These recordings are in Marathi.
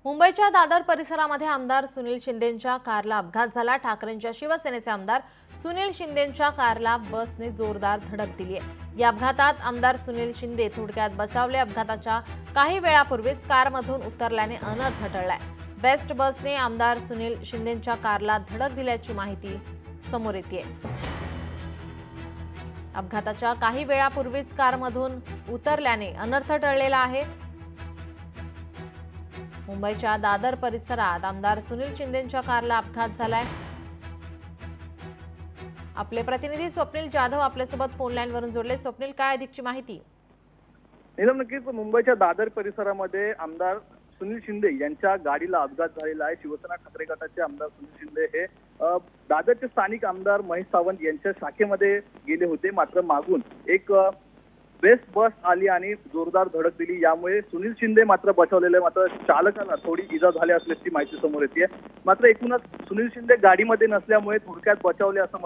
मुंबईच्या दादर परिसरामध्ये आमदार सुनील शिंदेंच्या कारला अपघात झाला। ठाकरेंच्या शिवसेनेचे आमदार सुनील शिंदेंच्या कारला बसने जोरदार धडक दिली आहे। या अपघातात आमदार सुनील शिंदे थोडक्यात बचावले। अपघाताच्या काही वेळापूर्वीच कारमधून उतरल्याने अनर्थ टळलाय। बेस्ट बसने आमदार सुनील शिंदेंच्या कारला धडक दिल्याची माहिती समोर येते। अपघाताच्या काही वेळापूर्वीच कारमधून उतरल्याने अनर्थ टळलेला आहे। मुंबईच्या दादर परिसरात आमदार सुनील शिंदेंच्या कारला अपघात झालाय। आपले प्रतिनिधी स्वप्नील जाधव आपल्यासोबत फोन लाईन वरून जोडले। स्वप्नील, काय अधिकची माहिती? नीलम, नक्कीच मुंबईच्या दादर परिसरामध्ये आमदार सुनील शिंदे यांच्या गाडीला अपघात झालेला आहे। शिवसेना ठाकरे गटाचे आमदार सुनील शिंदे हे दादरचे स्थानिक आमदार महेश सावंत यांच्या शाखेमध्ये गेले होते, मात्र मागून एक बेस्ट बस आली आणि जोरदार धडक दिली। यामुळे सुनील शिंदे मात्र बचावलेले, मात्र चालकाला थोडी इजा झाली असल्याची माहिती समोर येते। मात्र एकूणच सुनील शिंदे गाडीमध्ये नसल्यामुळे थोडक्यात बचावले असं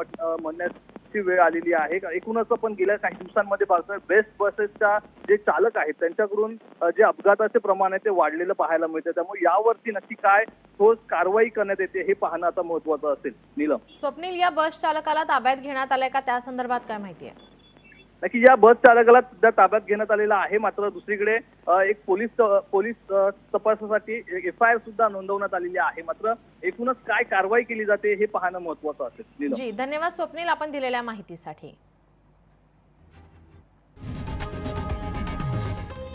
म्हणण्याची वेळ आलेली आहे। एकूणच आपण गेल्या काही दिवसांमध्ये पाहतोय बेस्ट बसेसच्या जे चालक आहेत त्यांच्याकडून जे अपघाताचे प्रमाण आहे ते वाढलेलं पाहायला मिळते। त्यामुळे यावरती नक्की काय ठोस कारवाई करण्यात येते हे पाहणं आता महत्त्वाचं असेल। नीलम, स्वप्नील, या बस चालकाला ताब्यात घेण्यात आलंय का? त्या संदर्भात काय माहिती आहे? नक्की या बस चालकाला सध्या ताब्यात घेण्यात आलेला आहे। मात्र दुसरीकडे एक पोलीस तपासासाठी FIR सुद्धा नोंदवण्यात आलेली आहे। मात्र एकूणच काय कारवाई केली जाते हे पाहणं महत्त्वाचं असेल। जी, धन्यवाद स्वप्नील आपण दिलेल्या माहितीसाठी।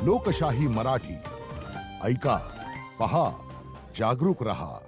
लोकशाही मराठी ऐका, पहा, जागरूक रहा।